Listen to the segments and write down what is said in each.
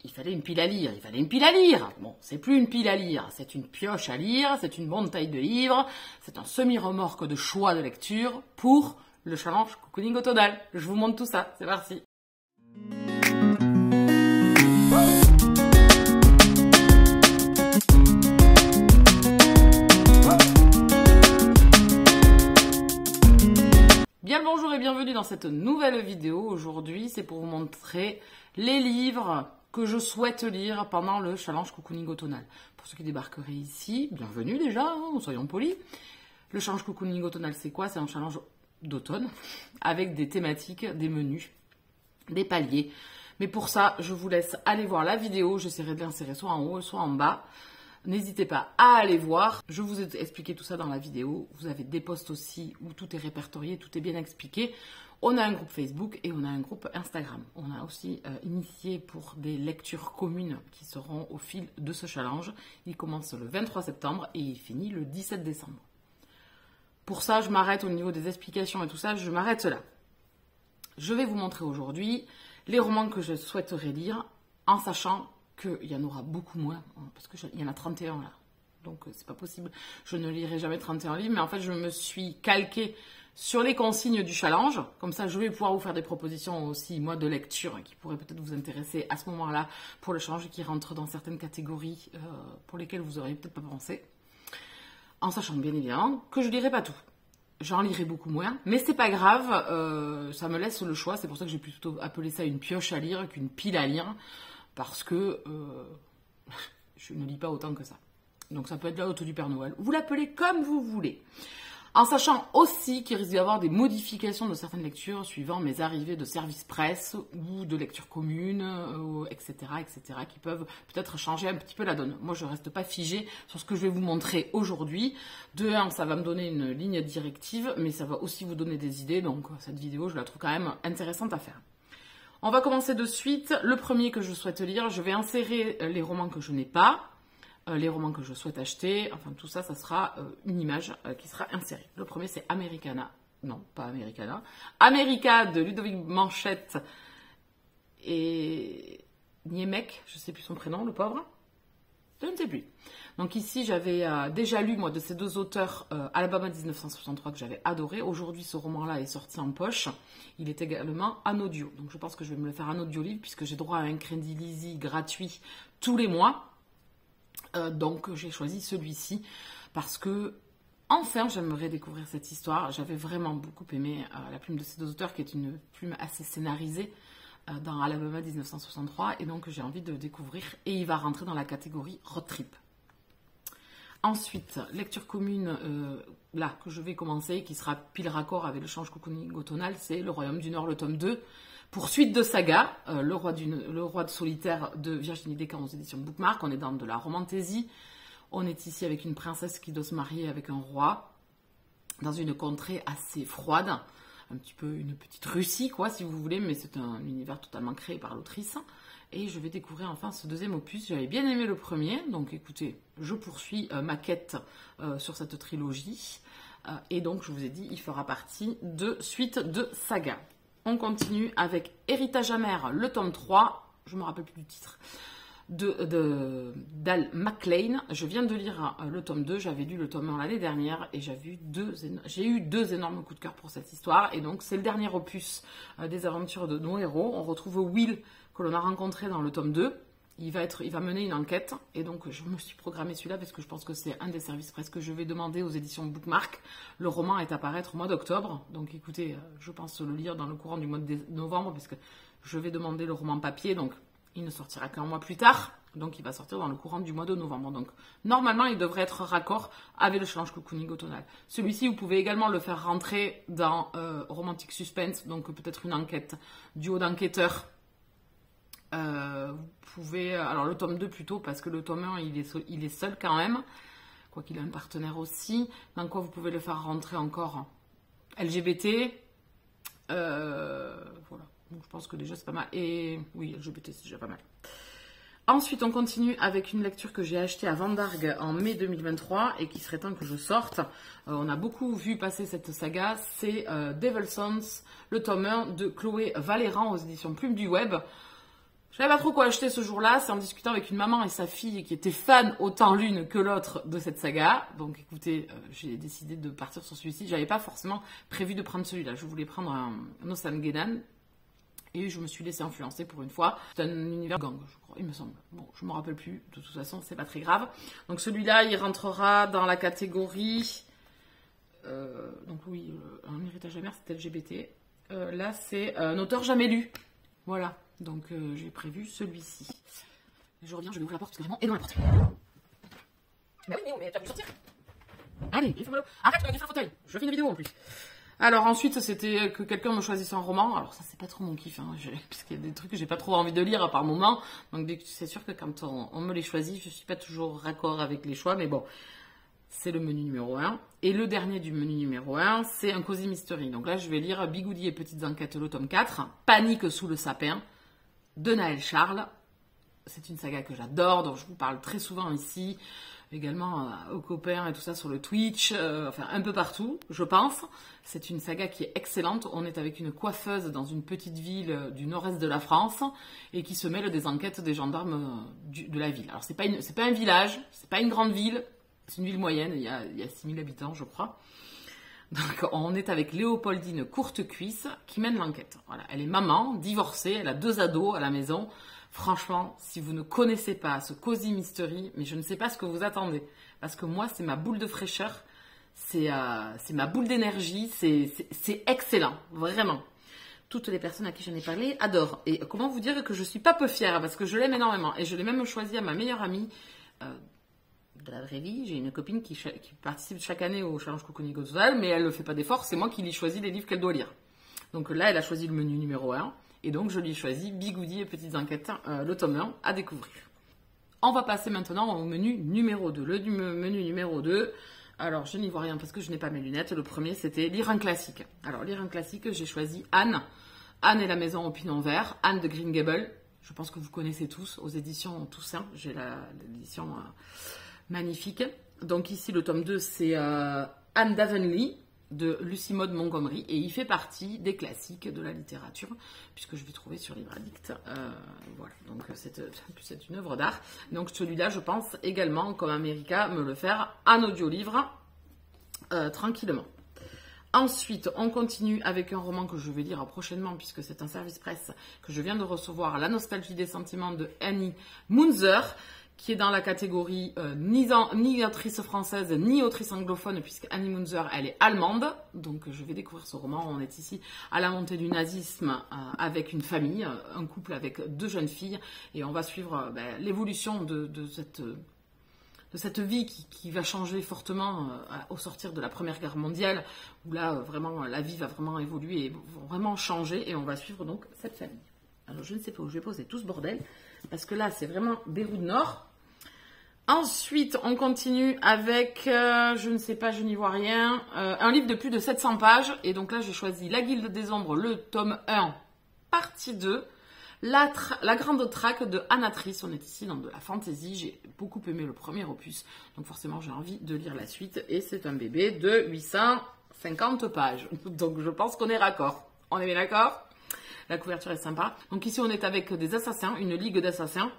il fallait une pile à lire, il fallait une pile à lire. Bon, c'est plus une pile à lire, c'est une pioche à lire, c'est une bonne taille de livre, c'est un semi-remorque de choix de lecture pour le challenge cocooning automnal. Je vous montre tout ça, c'est parti. Bien le bonjour et bienvenue dans cette nouvelle vidéo. Aujourd'hui, c'est pour vous montrer les livres que je souhaite lire pendant le challenge cocooning automnal. Pour ceux qui débarqueraient ici, bienvenue déjà, hein, soyons polis. Le challenge cocooning automnal, c'est quoi? C'est un challenge d'automne avec des thématiques, des menus, des paliers. Mais pour ça, je vous laisse aller voir la vidéo. J'essaierai de l'insérer soit en haut, soit en bas. N'hésitez pas à aller voir. Je vous ai expliqué tout ça dans la vidéo. Vous avez des posts aussi où tout est répertorié, tout est bien expliqué. On a un groupe Facebook et on a un groupe Instagram. On a aussi initié pour des lectures communes qui seront au fil de ce challenge. Il commence le 23 septembre et il finit le 17 décembre. Pour ça, je m'arrête au niveau des explications et tout ça, je m'arrête là. Je vais vous montrer aujourd'hui les romans que je souhaiterais lire en sachant qu'il y en aura beaucoup moins, parce qu'il y en a 31 là, donc c'est pas possible, je ne lirai jamais 31 livres, mais en fait je me suis calquée sur les consignes du challenge, comme ça je vais pouvoir vous faire des propositions aussi, moi, de lecture, qui pourraient peut-être vous intéresser à ce moment-là, pour le challenge, qui rentre dans certaines catégories pour lesquelles vous n'auriez peut-être pas pensé, en sachant bien évidemment que je lirai pas tout. J'en lirai beaucoup moins, mais c'est pas grave, ça me laisse le choix, c'est pour ça que j'ai plutôt appelé ça une pioche à lire qu'une pile à lire, parce que je ne lis pas autant que ça. Donc ça peut être la Auto du Père Noël. Vous l'appelez comme vous voulez. En sachant aussi qu'il risque d'y avoir des modifications de certaines lectures suivant mes arrivées de service presse ou de lecture commune, etc., qui peuvent peut-être changer un petit peu la donne. Moi, je ne reste pas figée sur ce que je vais vous montrer aujourd'hui. De un, ça va me donner une ligne directive, mais ça va aussi vous donner des idées. Donc cette vidéo, je la trouve quand même intéressante à faire. On va commencer de suite. Le premier que je souhaite lire, je vais insérer les romans que je n'ai pas, les romans que je souhaite acheter. Enfin, tout ça, ça sera une image qui sera insérée. Le premier, c'est Americana. Non, pas Americana. America de Ludovic Manchette et Niemek, je ne sais plus son prénom, le pauvre. Je ne sais plus. Donc ici, j'avais déjà lu, moi, de ces deux auteurs, Alabama 1963, que j'avais adoré. Aujourd'hui, ce roman-là est sorti en poche. Il est également en audio. Donc je pense que je vais me le faire en audio-livre, puisque j'ai droit à un crédit Lizzy gratuit tous les mois. Donc j'ai choisi celui-ci, parce que, enfin, j'aimerais découvrir cette histoire. J'avais vraiment beaucoup aimé la plume de ces deux auteurs, qui est une plume assez scénarisée, dans Alabama 1963, et donc j'ai envie de découvrir, et il va rentrer dans la catégorie road trip. Ensuite, lecture commune, là, que je vais commencer, qui sera pile raccord avec le challenge cocooning automnal, c'est Le Royaume du Nord, le tome 2, poursuite de saga, le roi de solitaire de Virginie Despentes aux éditions Bookmark. On est dans de la romantaisie, on est ici avec une princesse qui doit se marier avec un roi, dans une contrée assez froide, un petit peu une petite Russie, quoi, si vous voulez, mais c'est un univers totalement créé par l'autrice. Et je vais découvrir enfin ce deuxième opus. J'avais bien aimé le premier, donc écoutez, je poursuis ma quête sur cette trilogie. Et donc, je vous ai dit, il fera partie de suite de saga. On continue avec Héritage amer, le tome 3, je ne me rappelle plus du titre, d'Al MacLean. Je viens de lire le tome 2, j'avais lu le tome 1 l'année dernière et j'ai eu deux énormes coups de cœur pour cette histoire. Et donc, c'est le dernier opus des aventures de nos héros. On retrouve Will, que l'on a rencontré dans le tome 2. Il va mener une enquête, et donc je me suis programmé celui-là parce que je pense que c'est un des services presse que je vais demander aux éditions Bookmark. Le roman est à paraître au mois d'octobre, donc écoutez, je pense le lire dans le courant du mois de novembre, puisque je vais demander le roman papier, donc il ne sortira qu'un mois plus tard, donc il va sortir dans le courant du mois de novembre. Donc normalement, il devrait être raccord avec le challenge cocooning automnal. Celui-ci, vous pouvez également le faire rentrer dans Romantic Suspense, donc peut-être une enquête, duo d'enquêteurs. Vous pouvez, alors le tome 2 plutôt, parce que le tome 1 il est seul quand même, quoiqu'il a un partenaire aussi. Dans quoi vous pouvez le faire rentrer encore LGBT, voilà, donc je pense que déjà c'est pas mal. Et oui, LGBT c'est déjà pas mal. Ensuite, on continue avec une lecture que j'ai achetée à Vendargue en mai 2023 et qui serait temps que je sorte. On a beaucoup vu passer cette saga. C'est Devil's Sons, le tome 1 de Chloé Valéran aux éditions Plume du Web. Je savais pas trop quoi acheter ce jour-là, c'est en discutant avec une maman et sa fille qui étaient fans autant l'une que l'autre de cette saga. Donc écoutez, j'ai décidé de partir sur celui-ci. J'avais pas forcément prévu de prendre celui-là. Je voulais prendre un Osamgedan et je me suis laissée influencer pour une fois. C'est un univers gang, je crois, il me semble. Bon, je me rappelle plus. De toute façon, c'est pas très grave. Donc celui-là, il rentrera dans la catégorie. Donc oui, un héritage amer, c'était LGBT. Là, c'est un auteur jamais lu. Voilà. Donc j'ai prévu celui-ci. Je reviens, je vais ouvrir la porte parce que vraiment, et dans la porte. Bah oui, mais tu as pu sortir. Allez, arrête, tu vas le fauteuil. Je fais une vidéo en plus. Alors ensuite, c'était que quelqu'un me choisisse un roman. Alors ça, c'est pas trop mon kiff, hein, parce qu'il y a des trucs que j'ai pas trop envie de lire par moment. Donc c'est sûr que quand on me les choisit, je suis pas toujours raccord avec les choix, mais bon. C'est le menu numéro 1. Et le dernier du menu numéro 1, c'est un Cozy Mystery. Donc là, je vais lire Bigoudi et Petites Enquêtes, le tome 4. Panique sous le sapin, de Naël Charles. C'est une saga que j'adore, dont je vous parle très souvent ici. Également aux copains et tout ça sur le Twitch. Enfin, un peu partout, je pense. C'est une saga qui est excellente. On est avec une coiffeuse dans une petite ville du nord-est de la France et qui se mêle des enquêtes des gendarmes de la ville. Alors, c'est pas un village, c'est pas une grande ville. C'est une ville moyenne, il y a 6000 habitants, je crois. Donc, on est avec Léopoldine Courtecuisse qui mène l'enquête. Voilà, elle est maman, divorcée, elle a 2 ados à la maison. Franchement, si vous ne connaissez pas ce Cozy Mystery, mais je ne sais pas ce que vous attendez. Parce que moi, c'est ma boule de fraîcheur, c'est ma boule d'énergie, c'est excellent, vraiment. Toutes les personnes à qui j'en ai parlé adorent. Et comment vous dire que je suis pas peu fière, parce que je l'aime énormément. Et je l'ai même choisi à ma meilleure amie. De la vraie vie, j'ai une copine qui participe chaque année au challenge Cocooning Total, mais elle ne fait pas d'effort, c'est moi qui lui choisis les livres qu'elle doit lire. Donc là, elle a choisi le menu numéro 1, et donc je lui ai choisi Bigoudi et Petites Enquêtes, le tome 1, à découvrir. On va passer maintenant au menu numéro 2. Le menu numéro 2, alors je n'y vois rien parce que je n'ai pas mes lunettes. Le premier, c'était lire un classique. Alors, lire un classique, j'ai choisi Anne. Anne et la maison au pignon vert, Anne de Green Gables. Je pense que vous connaissez tous, aux éditions Toussaint. J'ai l'édition... magnifique. Donc ici, le tome 2, c'est Anne d'Avonlea de Lucy Maud Montgomery et il fait partie des classiques de la littérature puisque je vais trouver sur Livre Addict. Voilà, donc c'est une œuvre d'art. Donc celui-là, je pense également, comme America, me le faire en audio-livre tranquillement. Ensuite, on continue avec un roman que je vais lire prochainement puisque c'est un service presse que je viens de recevoir, La nostalgie des sentiments de Annie Munzer, qui est dans la catégorie ni autrice française, ni autrice anglophone, puisque Annie Munzer, elle est allemande. Donc, je vais découvrir ce roman. On est ici à la montée du nazisme avec une famille, un couple avec 2 jeunes filles. Et on va suivre l'évolution de cette vie qui va changer fortement au sortir de la Première Guerre mondiale, où là, vraiment, la vie va vraiment évoluer et vraiment changer. Et on va suivre donc cette famille. Alors, je ne sais pas où je vais poser tout ce bordel, parce que là, c'est vraiment Beyrouth Nord. Ensuite, on continue avec, je ne sais pas, je n'y vois rien, un livre de plus de 700 pages. Et donc là, j'ai choisi La Guilde des Ombres, le tome 1, partie 2. La Grande Traque de Anatrice. On est ici dans de la fantasy. J'ai beaucoup aimé le premier opus. Donc forcément, j'ai envie de lire la suite. Et c'est un bébé de 850 pages. Donc je pense qu'on est raccord. On est bien d'accord ? La couverture est sympa. Donc ici, on est avec des assassins, une ligue d'assassins.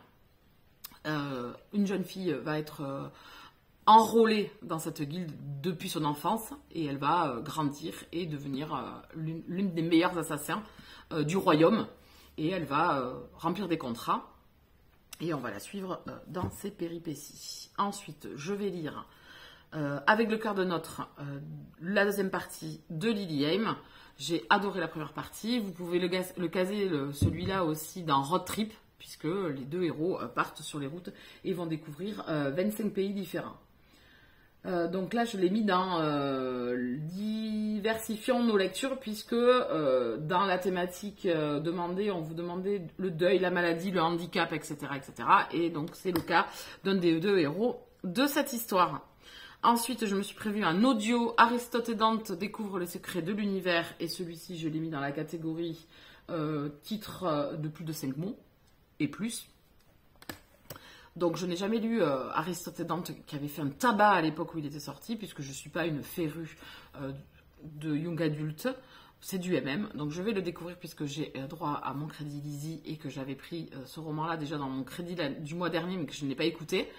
Une jeune fille va être enrôlée dans cette guilde depuis son enfance et elle va grandir et devenir l'une des meilleures assassins du royaume. Et elle va remplir des contrats et on va la suivre dans ses péripéties. Ensuite, je vais lire Avec le cœur de notre, la deuxième partie de Lily Haim. J'ai adoré la première partie. Vous pouvez le caser, celui-là aussi, dans Road Trip, puisque les 2 héros partent sur les routes et vont découvrir 25 pays différents. Donc là, je l'ai mis dans diversifions nos lectures, puisque dans la thématique demandée, on vous demandait le deuil, la maladie, le handicap, etc. etc. Et donc, c'est le cas d'un des 2 héros de cette histoire. Ensuite, je me suis prévu un audio. Aristote et Dante découvrent les secrets de l'univers. Et celui-ci, je l'ai mis dans la catégorie titre de plus de 5 mots et plus. Donc, je n'ai jamais lu Aristote et Dante, qui avait fait un tabac à l'époque où il était sorti, puisque je ne suis pas une férue de young adulte. C'est du MM, donc je vais le découvrir puisque j'ai droit à mon crédit Lizzie et que j'avais pris ce roman-là déjà dans mon crédit du mois dernier mais que je n'ai pas écouté.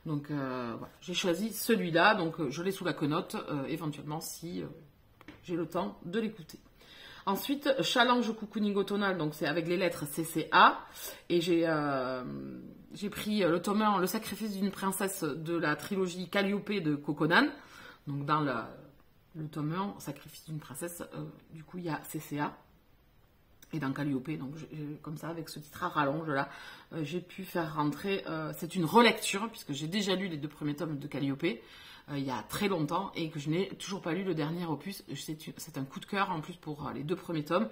Donc voilà, j'ai choisi celui-là, donc je l'ai sous la quenotte, éventuellement si j'ai le temps de l'écouter. Ensuite, Challenge Cocooning Automnal, donc c'est avec les lettres CCA, et j'ai pris le tome 1, Le sacrifice d'une princesse de la trilogie Calliope de Coconan. Donc dans le tome 1, Sacrifice d'une princesse, du coup il y a CCA. Et dans Calliope, donc comme ça, avec ce titre à rallonge là, j'ai pu faire rentrer, c'est une relecture, puisque j'ai déjà lu les 2 premiers tomes de Calliope, il y a très longtemps, et que je n'ai toujours pas lu le dernier opus. C'est un coup de cœur en plus pour les 2 premiers tomes,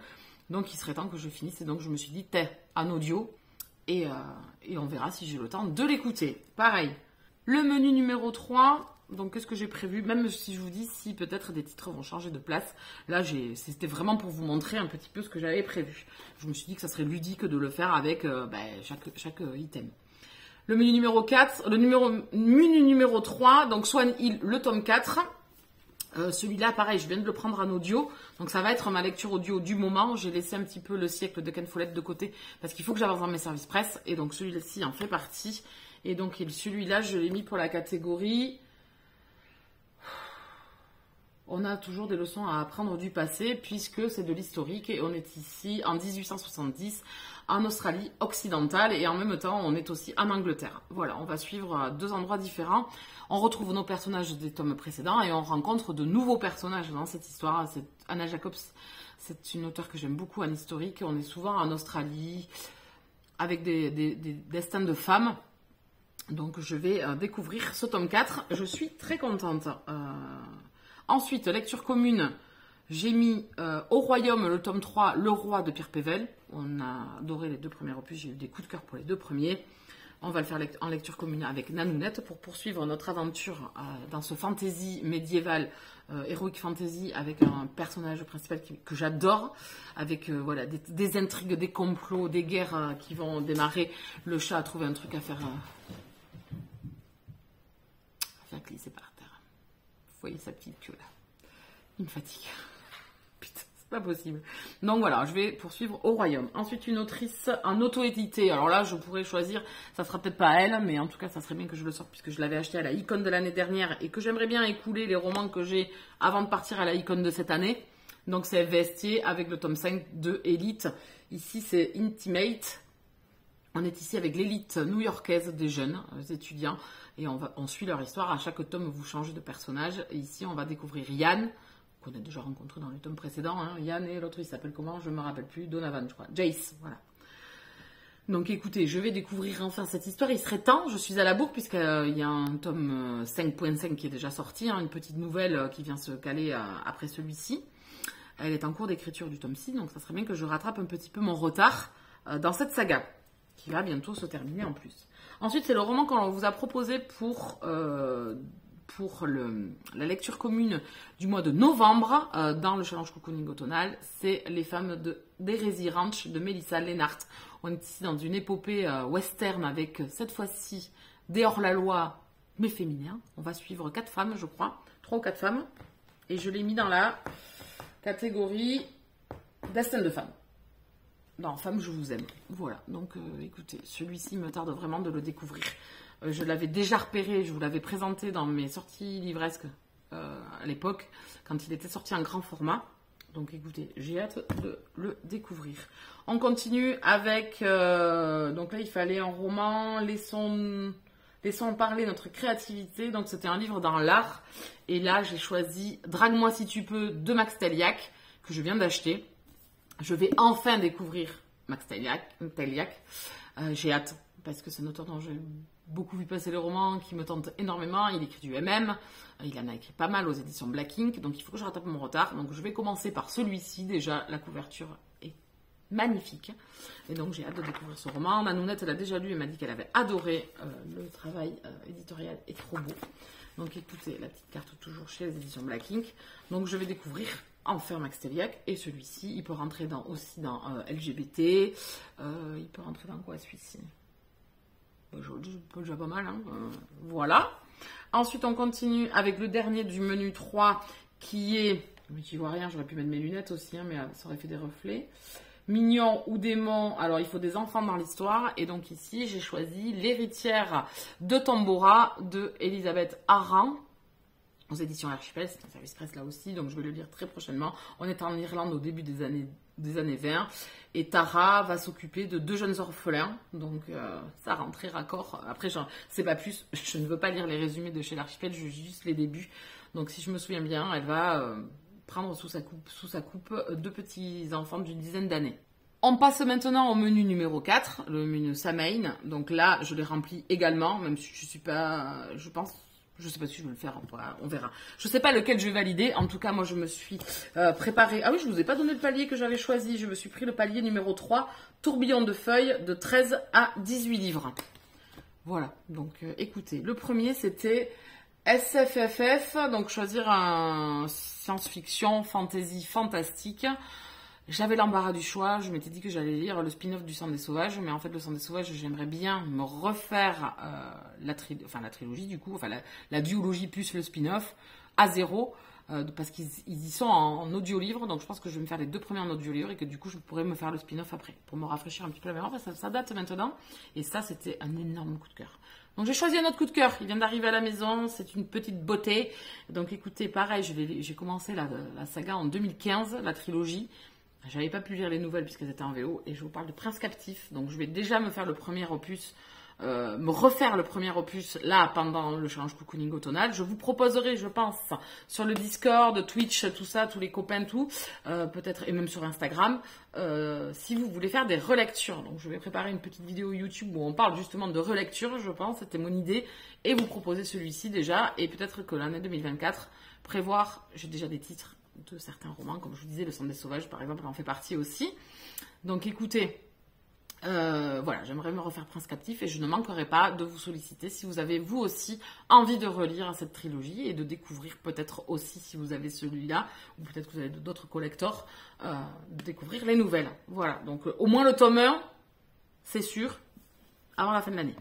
donc il serait temps que je finisse, et donc je me suis dit, en audio, et on verra si j'ai le temps de l'écouter. Pareil, le menu numéro 3... Donc, qu'est-ce que j'ai prévu? Même si je vous dis si peut-être des titres vont changer de place. Là, c'était vraiment pour vous montrer un petit peu ce que j'avais prévu. Je me suis dit que ça serait ludique de le faire avec chaque item. Le menu numéro 4, menu numéro 3, donc Swan Hill, le tome 4. Celui-là, pareil, je viens de le prendre en audio. Donc, ça va être ma lecture audio du moment. J'ai laissé un petit peu Le siècle de Ken Follett de côté parce qu'il faut que j'avance dans mes services presse. Et donc, celui-ci en fait partie. Et donc, celui-là, je l'ai mis pour la catégorie... On a toujours des leçons à apprendre du passé puisque c'est de l'historique et on est ici en 1870 en Australie occidentale et en même temps on est aussi en Angleterre. Voilà, on va suivre 2 endroits différents. On retrouve nos personnages des tomes précédents et on rencontre de nouveaux personnages dans cette histoire. Anna Jacobs, c'est une auteure que j'aime beaucoup en historique. On est souvent en Australie avec des destins de femmes. Donc je vais découvrir ce tome 4. Je suis très contente. Ensuite, lecture commune, j'ai mis Au Royaume, le tome 3, Le Roi de Pierre Pével. On a adoré les 2 premiers opus, j'ai eu des coups de cœur pour les 2 premiers. On va le faire en lecture commune avec Nanounette pour poursuivre notre aventure dans ce fantasy médiéval, heroic fantasy, avec un personnage principal que j'adore, avec voilà, des intrigues, des complots, des guerres qui vont démarrer. Le chat a trouvé un truc à faire glisser par terre. Vous voyez sa petite queue là. Il me fatigue. Putain, c'est pas possible. Donc voilà, je vais poursuivre Au Royaume. Ensuite, une autrice en auto-édité. Alors là, je pourrais choisir, ça sera peut-être pas elle, mais en tout cas, ça serait bien que je le sorte puisque je l'avais acheté à la Icône de l'année dernière et que j'aimerais bien écouler les romans que j'ai avant de partir à la Icône de cette année. Donc c'est Vestier avec le tome 5 de Elite. Ici, c'est Intimate. On est ici avec l'élite new-yorkaise des jeunes étudiants et on suit leur histoire. À chaque tome, vous changez de personnage. Et ici, on va découvrir Yann, qu'on a déjà rencontré dans le tome précédent. Yann et l'autre, il s'appelle comment? Je ne me rappelle plus. Donovan, je crois. Jace, voilà. Donc écoutez, je vais découvrir enfin cette histoire. Il serait temps, je suis à la bourre puisqu'il y a un tome 5.5 qui est déjà sorti, une petite nouvelle qui vient se caler après celui-ci. Elle est en cours d'écriture du tome 6, donc ça serait bien que je rattrape un petit peu mon retard dans cette saga, qui va bientôt se terminer en plus. Ensuite, c'est le roman qu'on vous a proposé pour la lecture commune du mois de novembre dans le challenge Cocooning Automnal. C'est Les femmes d'Hérésie Ranch de Mélissa Lennart. On est ici dans une épopée western avec cette fois-ci des hors-la-loi mais féminins. On va suivre 4 femmes, je crois, 3 ou 4 femmes. Et je l'ai mis dans la catégorie destin de femme. Non, femme, je vous aime. Voilà, donc écoutez, celui-ci me tarde vraiment de le découvrir. Je l'avais déjà repéré, je vous l'avais présenté dans mes sorties livresques à l'époque, quand il était sorti en grand format. Donc écoutez, j'ai hâte de le découvrir. On continue avec... donc là, il fallait un roman, Laissons parler notre créativité. Donc c'était un livre dans l'art. Et là, j'ai choisi Drague-moi si tu peux de Max Teliak, que je viens d'acheter. Je vais enfin découvrir Max Teliak. J'ai hâte, parce que c'est un auteur dont j'ai beaucoup vu passer le roman, qui me tente énormément. Il écrit du MM, il en a écrit pas mal aux éditions Black Ink, donc il faut que je rattrape mon retard. Donc je vais commencer par celui-ci, déjà la couverture est magnifique. Et donc j'ai hâte de découvrir ce roman. Nanounette, elle a déjà lu et m'a dit qu'elle avait adoré le travail éditorial, est trop beau. Donc écoutez, la petite carte toujours chez les éditions Black Ink. Donc je vais découvrir enfin Max Teliak, et celui-ci, il peut rentrer aussi dans LGBT, il peut rentrer dans quoi celui-ci? Déjà pas mal, voilà. Ensuite, on continue avec le dernier du menu 3, qui est Mais tu vois rien, j'aurais pu mettre mes lunettes aussi, hein, mais ça aurait fait des reflets. Mignon ou démon, alors il faut des enfants dans l'histoire. Et donc ici, j'ai choisi L'héritière de Tambora de Elisabeth Arran, aux éditions Archipel. C'est un service presse là aussi, donc je vais le lire très prochainement. On est en Irlande au début des années 20. Et Tara va s'occuper de 2 jeunes orphelins. Donc ça rend très raccord. Après, c'est pas plus. Je ne veux pas lire les résumés de chez l'Archipel, je lis juste les débuts. Donc si je me souviens bien, elle va prendre sous sa coupe 2 petits enfants d'une dizaine d'années. On passe maintenant au menu numéro 4, le menu Samhain. Donc là, je l'ai rempli également, même si je suis pas, je sais pas si je vais le faire, on verra. Je sais pas lequel je vais valider. En tout cas, moi, je me suis préparée. Ah oui, je vous ai pas donné le palier que j'avais choisi. Je me suis pris le palier numéro 3, tourbillon de feuilles de 13 à 18 livres. Voilà, donc écoutez. Le premier, c'était SFFF, donc choisir un science-fiction, fantasy, fantastique. J'avais l'embarras du choix, je m'étais dit que j'allais lire le spin-off du Sang des Sauvages, mais en fait le Sang des Sauvages, j'aimerais bien me refaire la trilogie du coup, enfin la duologie plus le spin-off à zéro, parce qu'ils y sont en audio-livre, donc je pense que je vais me faire les 2 premiers en audio-livre et que du coup je pourrais me faire le spin-off après, pour me rafraîchir un petit peu la mémoire, ça date maintenant, et ça c'était un énorme coup de cœur. Donc j'ai choisi un autre coup de cœur, il vient d'arriver à la maison, c'est une petite beauté. Donc écoutez, pareil, j'ai commencé la saga en 2015, la trilogie. J'avais pas pu lire les nouvelles puisqu'elles étaient en VO, et je vous parle de Prince Captif. Donc je vais déjà me faire le premier opus, me refaire le premier opus là pendant le challenge cocooning automnal. Je vous proposerai, je pense, sur le Discord, Twitch, tout ça, tous les copains, tout, peut-être, et même sur Instagram, si vous voulez faire des relectures. Donc je vais préparer une petite vidéo YouTube où on parle justement de relecture, je pense, c'était mon idée, et vous proposer celui-ci déjà, et peut-être que l'année 2024, prévoir, j'ai déjà des titres de certains romans, comme je vous disais, Le Sang des Sauvages par exemple en fait partie aussi. Donc écoutez, voilà, j'aimerais me refaire Prince Captif et je ne manquerai pas de vous solliciter si vous avez vous aussi envie de relire cette trilogie et de découvrir peut-être aussi, si vous avez celui-là, ou peut-être que vous avez d'autres collectors, de découvrir les nouvelles. Voilà, donc au moins le tome 1, c'est sûr, avant la fin de l'année.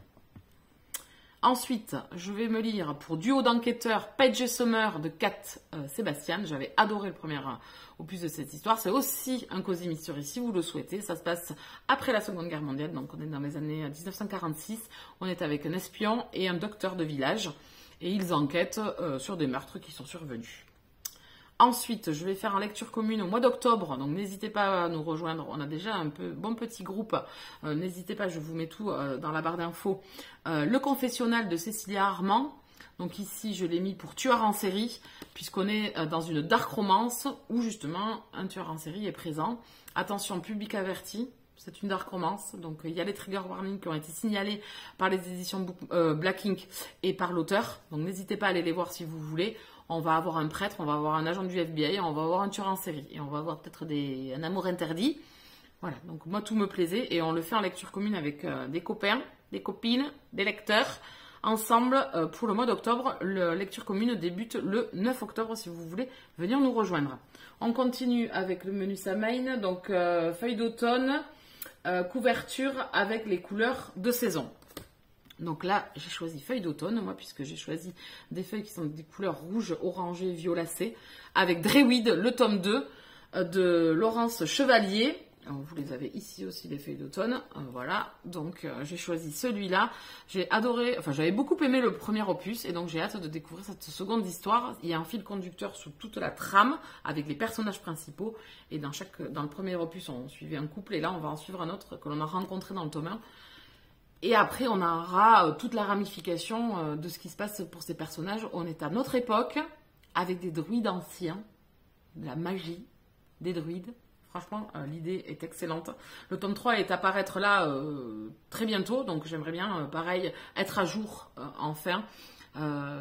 Ensuite, je vais me lire pour Duo d'enquêteurs Paige et Summer de Cat Sébastien. J'avais adoré le premier opus de cette histoire. C'est aussi un cosy mystery si vous le souhaitez. Ça se passe après la Seconde Guerre mondiale, donc on est dans les années 1946. On est avec un espion et un docteur de village et ils enquêtent sur des meurtres qui sont survenus. Ensuite, je vais faire en lecture commune au mois d'octobre, donc n'hésitez pas à nous rejoindre. On a déjà un bon petit groupe. N'hésitez pas, je vous mets tout dans la barre d'infos. Le confessionnal de Cécilia Armand. Donc ici, je l'ai mis pour tueur en série, puisqu'on est dans une dark romance où justement un tueur en série est présent. Attention, public averti. C'est une dark romance, donc il y a les trigger warnings qui ont été signalés par les éditions Black Ink et par l'auteur. Donc n'hésitez pas à aller les voir si vous voulez. On va avoir un prêtre, on va avoir un agent du FBI, on va avoir un tueur en série. Et on va avoir peut-être un amour interdit. Voilà, donc moi tout me plaisait. Et on le fait en lecture commune avec des copains, des copines, des lecteurs. Ensemble, pour le mois d'octobre, la lecture commune débute le 9 octobre si vous voulez venir nous rejoindre. On continue avec le menu Samhain, donc feuille d'automne, couverture avec les couleurs de saison. Donc là, j'ai choisi feuilles d'automne, moi, puisque j'ai choisi des feuilles qui sont des couleurs rouges, orangées, violacées, avec Dreweed, le tome 2 de Laurence Chevalier. Alors, vous les avez ici aussi, les feuilles d'automne. Voilà, donc j'ai choisi celui-là. J'ai adoré, enfin, j'avais beaucoup aimé le premier opus, et donc j'ai hâte de découvrir cette seconde histoire. Il y a un fil conducteur sous toute la trame, avec les personnages principaux. Et dans le premier opus, on suivait un couple, et là, on va en suivre un autre que l'on a rencontré dans le tome 1. Et après, on aura toute la ramification de ce qui se passe pour ces personnages. On est à notre époque, avec des druides anciens, de la magie, des druides. Franchement, l'idée est excellente. Le tome 3 est à paraître là très bientôt, donc j'aimerais bien, pareil, être à jour enfin.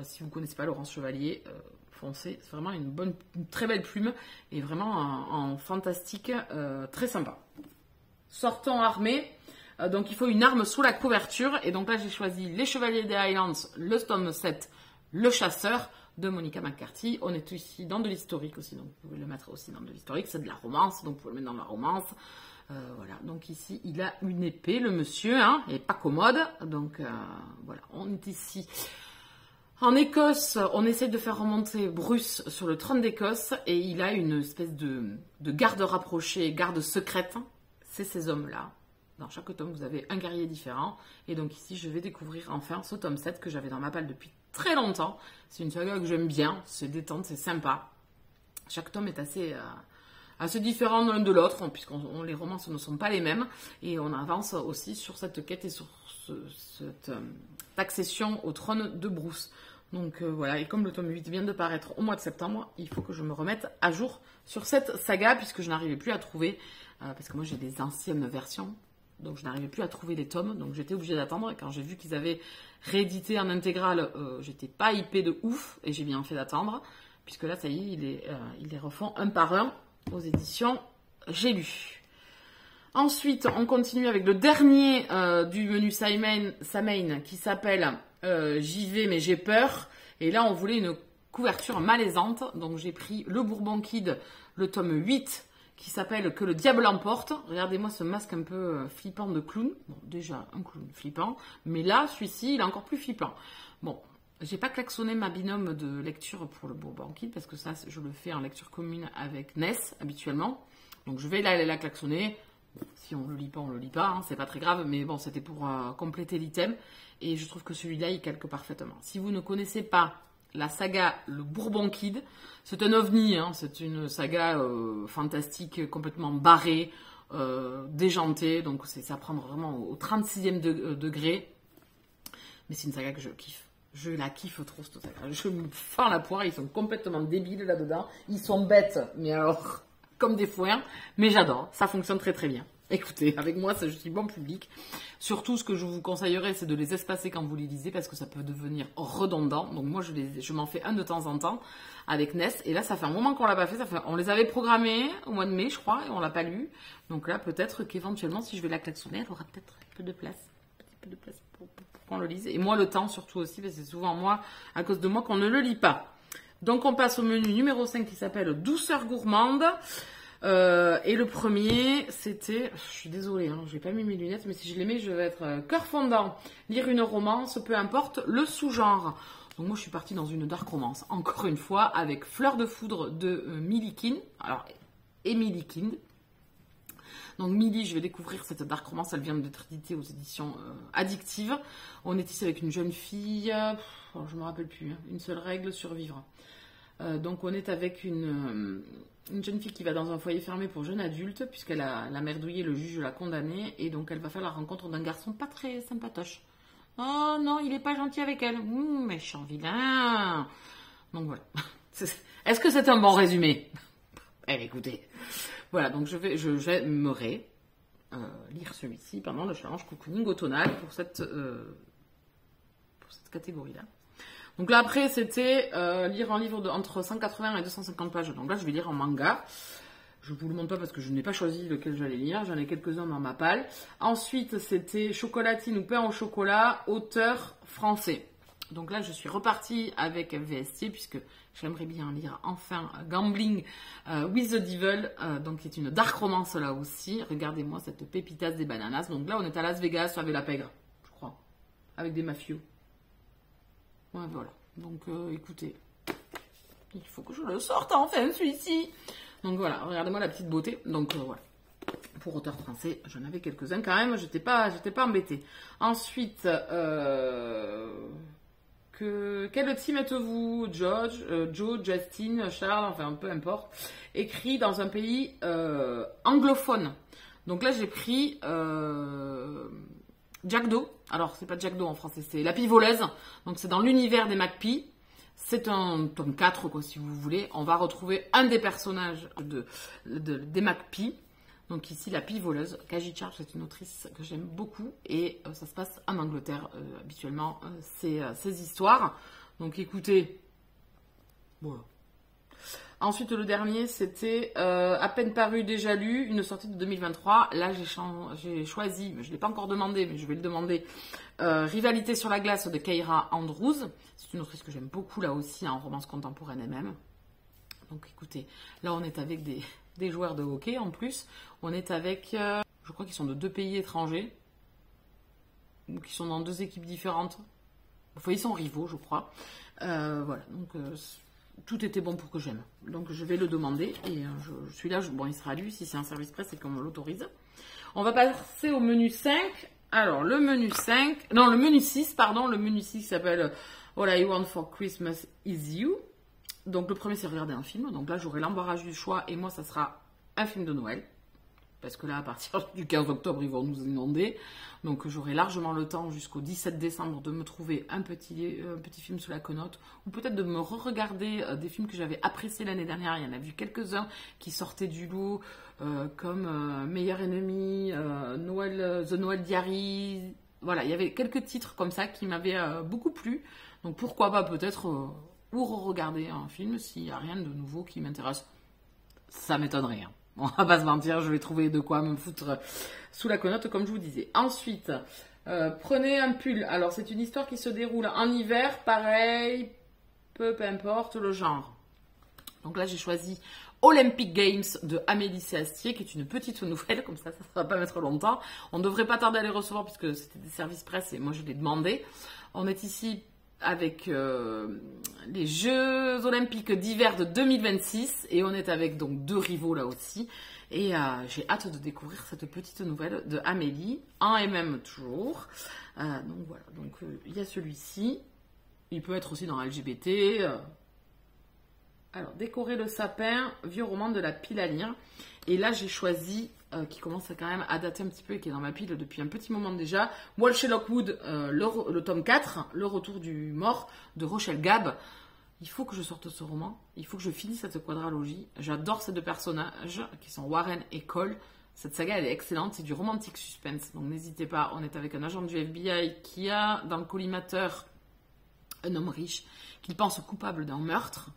Si vous ne connaissez pas Laurence Chevalier, foncez. C'est vraiment une très belle plume et vraiment en fantastique, très sympa. Sortons armés. Donc il faut une arme sous la couverture. Et donc là j'ai choisi Les Chevaliers des Highlands, le tome 7, Le Chasseur de Monica McCarthy. On est ici dans de l'historique aussi, donc vous pouvez le mettre aussi dans de l'historique. C'est de la romance, donc vous pouvez le mettre dans la romance. Voilà, donc ici il a une épée, le monsieur, hein, il n'est pas commode. Donc voilà, on est ici En Écosse, on essaye de faire remonter Bruce sur le trône d'Écosse et il a une espèce de garde rapprochée, garde secrète. C'est ces hommes-là. Dans chaque tome, vous avez un guerrier différent. Et donc ici, je vais découvrir enfin ce tome 7 que j'avais dans ma palle depuis très longtemps. C'est une saga que j'aime bien, c'est détente, c'est sympa. Chaque tome est assez différent l'un de l'autre, puisque les romances ne sont pas les mêmes. Et on avance aussi sur cette quête et sur cette accession au trône de Bruce. Donc voilà, et comme le tome 8 vient de paraître au mois de septembre, il faut que je me remette à jour sur cette saga, puisque je n'arrivais plus à trouver, parce que moi j'ai des anciennes versions, donc je n'arrivais plus à trouver les tomes, donc j'étais obligée d'attendre, et quand j'ai vu qu'ils avaient réédité en intégrale, j'étais pas hypée de ouf, et j'ai bien fait d'attendre, puisque là ça y est, ils les refont un par un aux éditions J'ai lu. Ensuite, on continue avec le dernier du menu Samain qui s'appelle J'y vais mais j'ai peur. Et là, on voulait une couverture malaisante. Donc, j'ai pris le Bourbon Kid, le tome 8, qui s'appelle Que le diable emporte. Regardez-moi ce masque un peu flippant de clown. Bon, déjà, un clown flippant. Mais là, celui-ci, il est encore plus flippant. Bon, j'ai pas klaxonné ma binôme de lecture pour le Bourbon Kid, parce que ça, je le fais en lecture commune avec Ness, habituellement. Donc, je vais la klaxonner. Si on le lit pas, on le lit pas, hein, c'est pas très grave, mais bon, c'était pour compléter l'item, et je trouve que celui-là, il calque parfaitement. Si vous ne connaissez pas la saga Le Bourbon Kid, c'est un ovni, hein, c'est une saga fantastique, complètement barrée, déjantée, donc c'est à prendre vraiment au 36e degré, mais c'est une saga que je kiffe. Je la kiffe trop, cette saga. Je me fends la poire, ils sont complètement débiles là-dedans, ils sont bêtes, mais alors... comme des foins, mais j'adore, ça fonctionne très très bien. Écoutez, avec moi, je suis bon public. Surtout, ce que je vous conseillerais, c'est de les espacer quand vous les lisez, parce que ça peut devenir redondant. Donc moi, je m'en fais un de temps en temps avec Ness, et là, ça fait un moment qu'on l'a pas fait. On les avait programmés au mois de mai, je crois, et on l'a pas lu. Donc là, peut-être qu'éventuellement, si je vais la klaxonner, elle aura peut-être un peu de place. Pour qu'on le lise. Et moi, le temps, surtout aussi, parce que c'est souvent moi, à cause de moi, qu'on ne le lit pas. Donc on passe au menu numéro 5 qui s'appelle Douceur gourmande. Et le premier, c'était... Je suis désolée, hein, j'ai pas mis mes lunettes, mais si je les mets, je vais être cœur fondant. Lire une romance, peu importe le sous-genre. Donc moi, je suis partie dans une dark romance, encore une fois, avec Fleur de foudre de Millie Kind. Alors, Emily Kind. Donc Millie, je vais découvrir cette dark romance, elle vient d'être éditée aux éditions Addictive. On est ici avec une jeune fille, je me rappelle plus, hein, une seule règle, survivre. Donc on est avec une jeune fille qui va dans un foyer fermé pour jeunes adultes, puisqu'elle a merdouillé, le juge l'a condamnée, et donc elle va faire la rencontre d'un garçon pas très sympatoche. Oh non, il est pas gentil avec elle. Méchant vilain. Donc voilà. Est-ce que c'est un bon résumé? Écoutez. Voilà, donc j'aimerais lire celui-ci pendant le challenge cocooning automnal pour cette catégorie-là. Donc là, après, c'était lire un livre entre 180 et 250 pages. Donc là, je vais lire en manga. Je ne vous le montre pas parce que je n'ai pas choisi lequel j'allais lire. J'en ai quelques-uns dans ma palle. Ensuite, c'était Chocolatine ou Pain au chocolat, auteur français. Donc là, je suis repartie avec VST, puisque j'aimerais bien lire enfin Gambling with the Devil, donc qui est une dark romance là aussi. Regardez-moi cette pépitasse des bananas. Donc là, on est à Las Vegas avec la pègre, je crois, avec des mafieux. Ouais, voilà. Donc écoutez, il faut que je le sorte enfin, celui-ci. Donc voilà, regardez-moi la petite beauté. Donc voilà. Pour auteur français, j'en avais quelques-uns quand même, j'étais pas embêtée. Ensuite, quel team êtes-vous? Joe, Justin, Charles, enfin peu importe. Écrit dans un pays anglophone. Donc là, j'ai pris Jack Doe. Alors, c'est pas Jack Doe en français, c'est La Pie voleuse. Donc c'est dans l'univers des McPie. C'est un tome 4, quoi, si vous voulez. On va retrouver un des personnages des McPie. Donc ici, La Pie voleuse. Kaji Charles, c'est une autrice que j'aime beaucoup. Et ça se passe en Angleterre, habituellement, ces histoires. Donc écoutez, voilà. Ensuite, le dernier, c'était À peine paru, déjà lu, une sortie de 2023. Là, j'ai choisi, je ne l'ai pas encore demandé, mais je vais le demander, Rivalité sur la glace de Keira Andrews. C'est une autrice que j'aime beaucoup, là aussi, en romance contemporaine elle-même. Donc écoutez, là, on est avec des joueurs de hockey en plus. On est avec, je crois qu'ils sont de 2 pays étrangers, ou qui sont dans 2 équipes différentes. Enfin, ils sont rivaux, je crois. Voilà, donc tout était bon pour que j'aime. Donc je vais le demander et je suis là. Bon, il sera lu si c'est un service presse et qu'on me l'autorise. On va passer au menu 5. Alors, le menu 5, non, le menu 6, pardon. Le menu 6 s'appelle All I Want for Christmas is You. Donc, le premier, c'est regarder un film. Donc là, j'aurai l'embarras du choix et moi, ça sera un film de Noël. Parce que là, à partir du 15 octobre, ils vont nous inonder. Donc, j'aurai largement le temps jusqu'au 17 décembre de me trouver un petit film sous la quenotte. Ou peut-être de me re-regarder des films que j'avais appréciés l'année dernière. Il y en a vu quelques-uns qui sortaient du lot, comme Meilleur Ennemi, The Noël Diary. Voilà, il y avait quelques titres comme ça qui m'avaient beaucoup plu. Donc, pourquoi pas peut-être ou re-regarder un film s'il n'y a rien de nouveau qui m'intéresse. Ça m'étonnerait, hein. On va pas se mentir, je vais trouver de quoi me foutre sous la quenotte, comme je vous disais. Ensuite, prenez un pull. Alors, c'est une histoire qui se déroule en hiver, pareil, peu importe le genre. Donc là, j'ai choisi Olympic Games de Amélie Astier, qui est une petite nouvelle, comme ça ne va pas mettre longtemps. On ne devrait pas tarder à les recevoir, puisque c'était des services presse et moi, je l'ai demandé. On est ici avec les Jeux Olympiques d'hiver de 2026 et on est avec donc 2 rivaux là aussi et j'ai hâte de découvrir cette petite nouvelle de Amélie en MM toujours. Donc voilà, donc il y a celui-ci, il peut être aussi dans LGBT. Alors, décorer le sapin, vieux roman de la pile à lire. Et là, j'ai choisi, qui commence quand même à dater un petit peu et qui est dans ma pile depuis un petit moment déjà, Walsh et Lockwood, le tome 4, Le retour du mort, de Rochelle Gab. Il faut que je sorte ce roman, il faut que je finisse cette quadralogie. J'adore ces 2 personnages, qui sont Warren et Cole. Cette saga, elle est excellente, c'est du romantique suspense. Donc n'hésitez pas, on est avec un agent du FBI qui a dans le collimateur un homme riche, qu'il pense coupable d'un meurtre.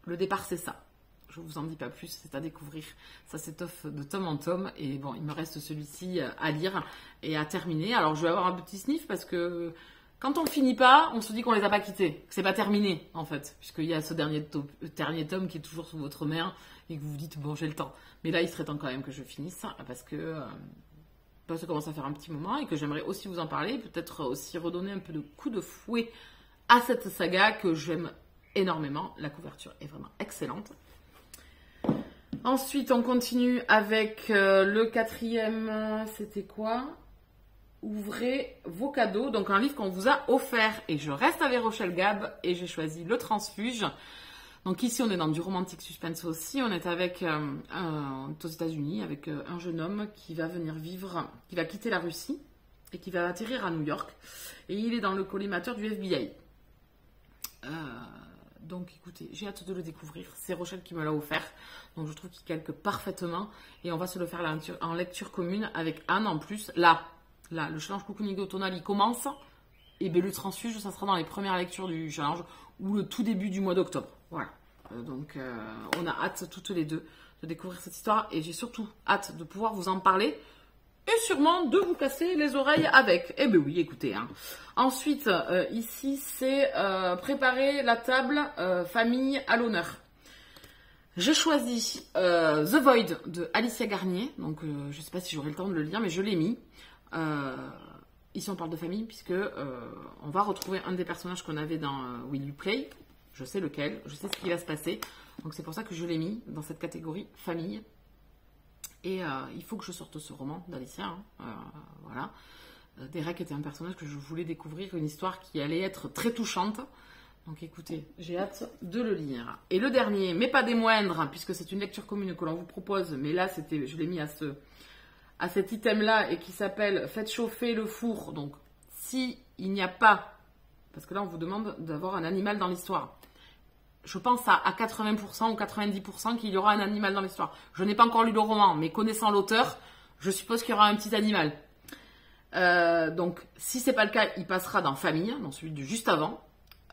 Le départ, c'est ça. Je vous en dis pas plus, c'est à découvrir. Ça s'étoffe de tome en tome. Et bon, il me reste celui-ci à lire et à terminer. Alors, je vais avoir un petit sniff parce que quand on finit pas, on se dit qu'on les a pas quittés. Que c'est pas terminé, en fait. Puisqu'il y a ce dernier tome qui est toujours sous votre main et que vous vous dites, bon, j'ai le temps. Mais là, il serait temps quand même que je finisse parce que ça commence à faire un petit moment et que j'aimerais aussi vous en parler. Peut-être aussi redonner un peu de coup de fouet à cette saga que j'aime énormément. La couverture est vraiment excellente. Ensuite, on continue avec le 4e. C'était quoi? Ouvrez vos cadeaux. Donc, un livre qu'on vous a offert. Et je reste avec Rochelle Gab et j'ai choisi Le Transfuge. Donc, ici, on est dans du romantique suspense aussi. On est avec, aux États-Unis, avec un jeune homme qui va venir vivre, qui va quitter la Russie et qui va atterrir à New York. Et il est dans le collimateur du FBI. Donc écoutez, j'ai hâte de le découvrir. C'est Rochelle qui me l'a offert. Donc je trouve qu'il calque parfaitement. Et on va se le faire en lecture commune avec Anne en plus. Là, le challenge cocooning automnal, il commence. Et bien le transfuge, ça sera dans les premières lectures du challenge ou le tout début du mois d'octobre. Voilà. Donc on a hâte toutes les deux de découvrir cette histoire. Et j'ai surtout hâte de pouvoir vous en parler. Et sûrement de vous casser les oreilles avec. Eh bien oui, écoutez. Hein. Ensuite, ici, c'est préparer la table famille à l'honneur. J'ai choisi The Void de Alicia Garnier. Donc, je ne sais pas si j'aurai le temps de le lire, mais je l'ai mis. Ici, on parle de famille, puisque on va retrouver un des personnages qu'on avait dans Will You Play. Je sais lequel, je sais ce qui va se passer. Donc, c'est pour ça que je l'ai mis dans cette catégorie famille. Et il faut que je sorte ce roman d'Alicia. Voilà. Derek était un personnage que je voulais découvrir, une histoire qui allait être très touchante. Donc écoutez, j'ai hâte de le lire. Et le dernier, mais pas des moindres, puisque c'est une lecture commune que l'on vous propose, mais là, je l'ai mis à cet item-là, et qui s'appelle « Faites chauffer le four ». Donc, s'il n'y a pas, parce que là, on vous demande d'avoir un animal dans l'histoire. Je pense à 80% ou 90% qu'il y aura un animal dans l'histoire. Je n'ai pas encore lu le roman, mais connaissant l'auteur, je suppose qu'il y aura un petit animal. Donc, si ce n'est pas le cas, il passera dans Famille, dans celui de juste avant.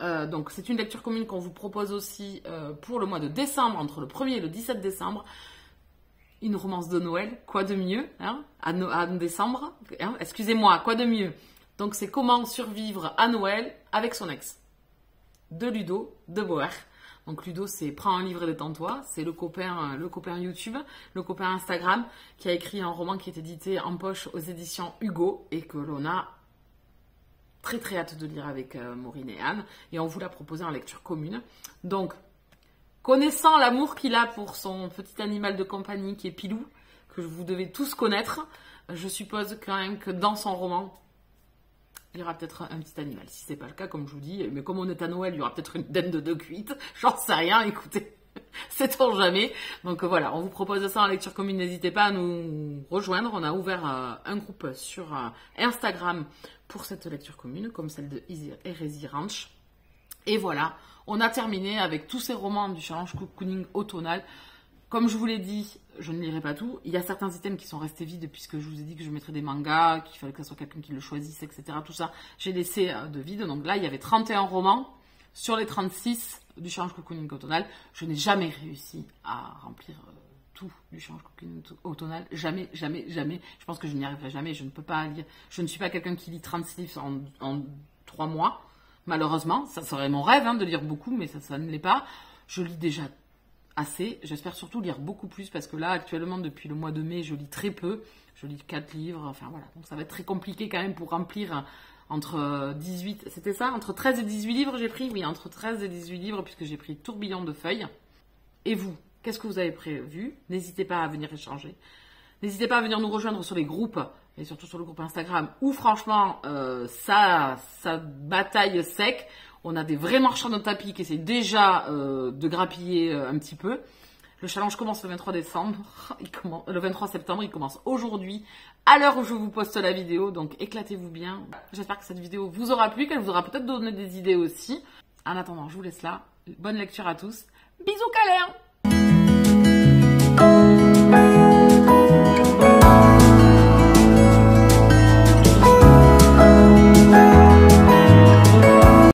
Donc, c'est une lecture commune qu'on vous propose aussi pour le mois de décembre, entre le 1er et le 17 décembre. Une romance de Noël, quoi de mieux, hein, à décembre, hein, excusez-moi, quoi de mieux. Donc, c'est comment survivre à Noël avec son ex. De Ludo, de Boer. Donc Ludo, c'est Prends un livre et détends-toi. C'est le copain YouTube, le copain Instagram, qui a écrit un roman qui est édité en poche aux éditions Hugo et que l'on a très très hâte de lire avec Maureen et Anne. Et on vous l'a proposé en lecture commune. Donc, connaissant l'amour qu'il a pour son petit animal de compagnie qui est Pilou, que vous devez tous connaître, je suppose quand même que dans son roman, il y aura peut-être un petit animal. Si c'est pas le cas, comme je vous dis, mais comme on est à Noël, il y aura peut-être une dinde de cuite. J'en sais rien, écoutez. Sait-on jamais. Donc voilà, on vous propose ça en lecture commune. N'hésitez pas à nous rejoindre. On a ouvert un groupe sur Instagram pour cette lecture commune, comme celle de Hérésie Ranch. Et voilà, on a terminé avec tous ces romans du challenge cocooning automnal. Comme je vous l'ai dit, je ne lirai pas tout. Il y a certains items qui sont restés vides puisque je vous ai dit que je mettrais des mangas, qu'il fallait que ce soit quelqu'un qui le choisisse, etc. Tout ça, j'ai laissé de vide. Donc là, il y avait 31 romans sur les 36 du challenge cocooning automnal. Je n'ai jamais réussi à remplir tout du challenge cocooning automnal. Jamais, jamais, jamais. Je pense que je n'y arriverai jamais. Je ne peux pas lire. Je ne suis pas quelqu'un qui lit 36 livres en 3 mois. Malheureusement, ça serait mon rêve de lire beaucoup, mais ça ne l'est pas. Je lis déjà assez. J'espère surtout lire beaucoup plus parce que là, actuellement, depuis le mois de mai, je lis très peu. Je lis 4 livres. Enfin voilà. Donc ça va être très compliqué quand même pour remplir entre 18... C'était ça? Entre 13 et 18 livres, j'ai pris? Oui, entre 13 et 18 livres puisque j'ai pris tourbillon de feuilles. Et vous? Qu'est-ce que vous avez prévu? N'hésitez pas à venir échanger. N'hésitez pas à venir nous rejoindre sur les groupes et surtout sur le groupe Instagram où franchement, ça bataille sec. On a des vrais marchands de tapis qui essaient déjà de grappiller un petit peu. Le challenge commence le 23 décembre. Le 23 septembre, il commence aujourd'hui, à l'heure où je vous poste la vidéo. Donc éclatez-vous bien. J'espère que cette vidéo vous aura plu, qu'elle vous aura peut-être donné des idées aussi. En attendant, je vous laisse là. Bonne lecture à tous. Bisous câlins!